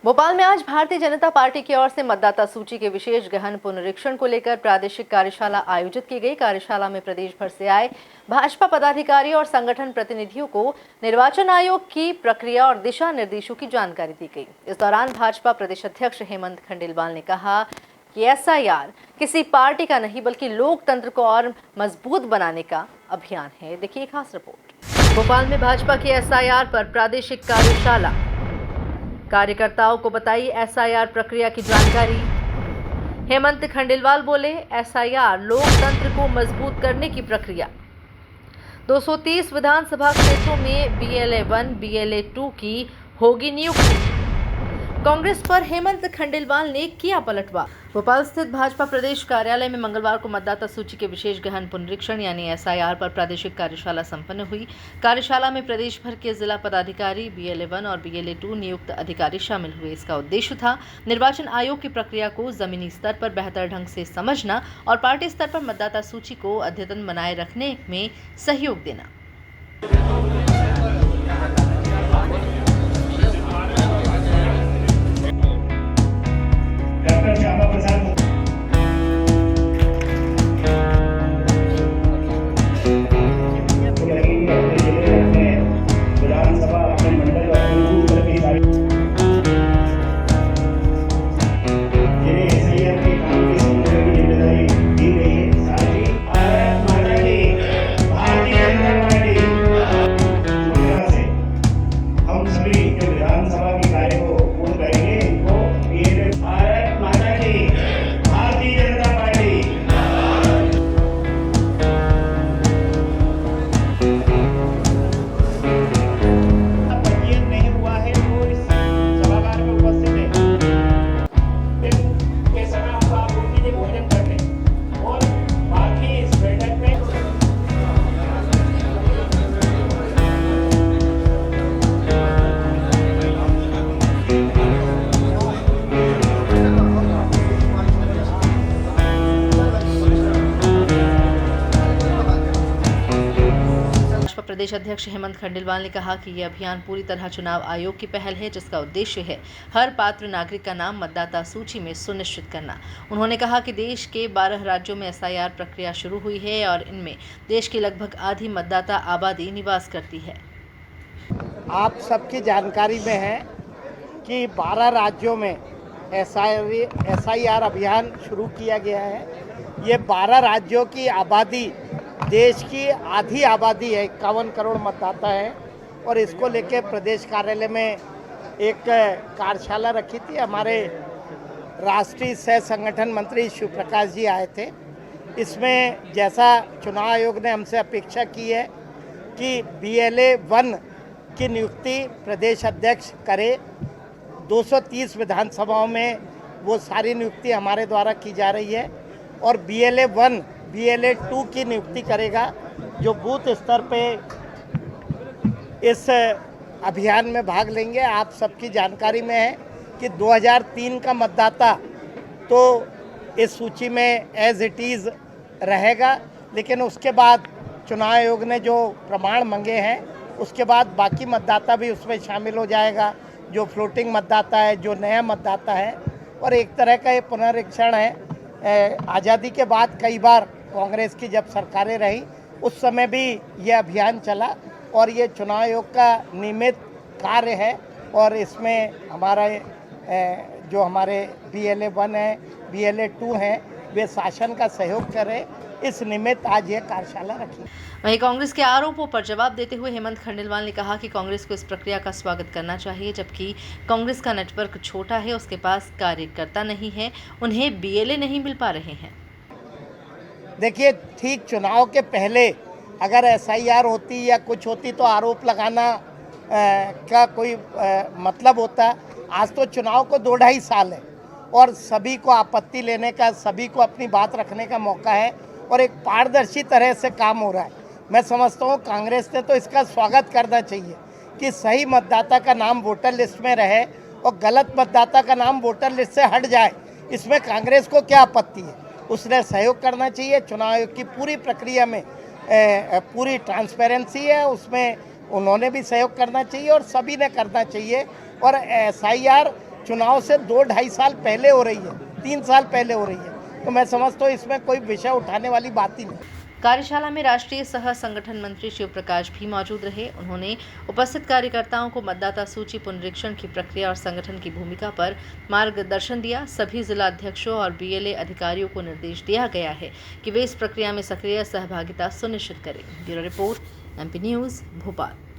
भोपाल में आज भारतीय जनता पार्टी की ओर से मतदाता सूची के विशेष गहन पुनरीक्षण को लेकर प्रादेशिक कार्यशाला आयोजित की गई। कार्यशाला में प्रदेश भर से आए भाजपा पदाधिकारी और संगठन प्रतिनिधियों को निर्वाचन आयोग की प्रक्रिया और दिशा निर्देशों की जानकारी दी गई। इस दौरान भाजपा प्रदेश अध्यक्ष हेमंत खंडेलवाल ने कहा कि एसआईआर किसी पार्टी का नहीं बल्कि लोकतंत्र को और मजबूत बनाने का अभियान है। देखिए खास रिपोर्ट। भोपाल में भाजपा की एसआईआर पर प्रादेशिक कार्यशाला, कार्यकर्ताओं को बताई एसआईआर प्रक्रिया की जानकारी। हेमंत खंडेलवाल बोले, एसआईआर लोकतंत्र को मजबूत करने की प्रक्रिया। 230 विधानसभा क्षेत्रों में बीएलए 1, बीएलए 2 की होगी नियुक्ति। कांग्रेस पर हेमंत खंडेलवाल ने किया पलटवार। भोपाल स्थित भाजपा प्रदेश कार्यालय में मंगलवार को मतदाता सूची के विशेष गहन पुनरीक्षण यानी एसआईआर पर प्रादेशिक कार्यशाला संपन्न हुई। कार्यशाला में प्रदेश भर के जिला पदाधिकारी, बीएलए 1 और बीएलए 2 नियुक्त अधिकारी शामिल हुए। इसका उद्देश्य था निर्वाचन आयोग की प्रक्रिया को जमीनी स्तर पर बेहतर ढंग से समझना और पार्टी स्तर पर मतदाता सूची को अद्यतन बनाए रखने में सहयोग देना। प्रदेश अध्यक्ष हेमंत खंडेलवाल ने कहा कि यह अभियान पूरी तरह चुनाव आयोग की पहल है, जिसका उद्देश्य है हर पात्र नागरिक का नाम मतदाता सूची में सुनिश्चित करना। उन्होंने कहा कि देश के 12 राज्यों में एसआईआर प्रक्रिया शुरू हुई है और इनमें देश की लगभग आधी मतदाता आबादी निवास करती है। आप सबकी जानकारी में है कि 12 राज्यों में एसआईआर अभियान शुरू किया गया है। ये 12 राज्यों की आबादी देश की आधी आबादी है, 51 करोड़ मतदाता है और इसको लेके प्रदेश कार्यालय में एक कार्यशाला रखी थी। हमारे राष्ट्रीय सह संगठन मंत्री शिव प्रकाश जी आए थे। इसमें जैसा चुनाव आयोग ने हमसे अपेक्षा की है कि बीएलए 1 की नियुक्ति प्रदेश अध्यक्ष करे। 230 विधानसभाओं में वो सारी नियुक्ति हमारे द्वारा की जा रही है और बीएलए 1, बीएलए 2 की नियुक्ति करेगा, जो बूथ स्तर पे इस अभियान में भाग लेंगे। आप सबकी जानकारी में है कि 2003 का मतदाता तो इस सूची में एज इट इज़ रहेगा, लेकिन उसके बाद चुनाव आयोग ने जो प्रमाण मांगे हैं उसके बाद बाकी मतदाता भी उसमें शामिल हो जाएगा, जो फ्लोटिंग मतदाता है, जो नया मतदाता है। और एक तरह का ये पुनरीक्षण है। आज़ादी के बाद कई बार कांग्रेस की जब सरकारें रही उस समय भी ये अभियान चला और ये चुनाव आयोग का नियमित कार्य है और इसमें हमारा जो हमारे बीएलए 1 है, बीएलए 2 हैं, वे शासन का सहयोग करें। इस निमित्त आज ये कार्यशाला रखी। वहीं कांग्रेस के आरोपों पर जवाब देते हुए हेमंत खंडेलवाल ने कहा कि कांग्रेस को इस प्रक्रिया का स्वागत करना चाहिए, जबकि कांग्रेस का नेटवर्क छोटा है, उसके पास कार्यकर्ता नहीं है, उन्हें बीएलए नहीं मिल पा रहे हैं। देखिए, ठीक चुनाव के पहले अगर एसआईआर होती या कुछ होती तो आरोप लगाना का कोई मतलब होता। आज तो चुनाव को 2-2.5 साल है और सभी को आपत्ति लेने का, सभी को अपनी बात रखने का मौका है और एक पारदर्शी तरह से काम हो रहा है। मैं समझता हूँ कांग्रेस ने तो इसका स्वागत करना चाहिए कि सही मतदाता का नाम वोटर लिस्ट में रहे और गलत मतदाता का नाम वोटर लिस्ट से हट जाए। इसमें कांग्रेस को क्या आपत्ति है? उसने सहयोग करना चाहिए। चुनाव आयोग की पूरी प्रक्रिया में पूरी ट्रांसपेरेंसी है, उसमें उन्होंने भी सहयोग करना चाहिए और सभी ने करना चाहिए। और एसआईआर चुनाव से 2-2.5 साल पहले हो रही है, 3 साल पहले हो रही है। तो मैं समझता हूँ इसमें कोई विषय उठाने वाली बात ही नहीं। कार्यशाला में राष्ट्रीय सह संगठन मंत्री शिव प्रकाश भी मौजूद रहे। उन्होंने उपस्थित कार्यकर्ताओं को मतदाता सूची पुनरीक्षण की प्रक्रिया और संगठन की भूमिका पर मार्गदर्शन दिया। सभी जिला अध्यक्षों और बीएलए अधिकारियों को निर्देश दिया गया है कि वे इस प्रक्रिया में सक्रिय सहभागिता सुनिश्चित करें। Bureau report, MP news, Bhopal.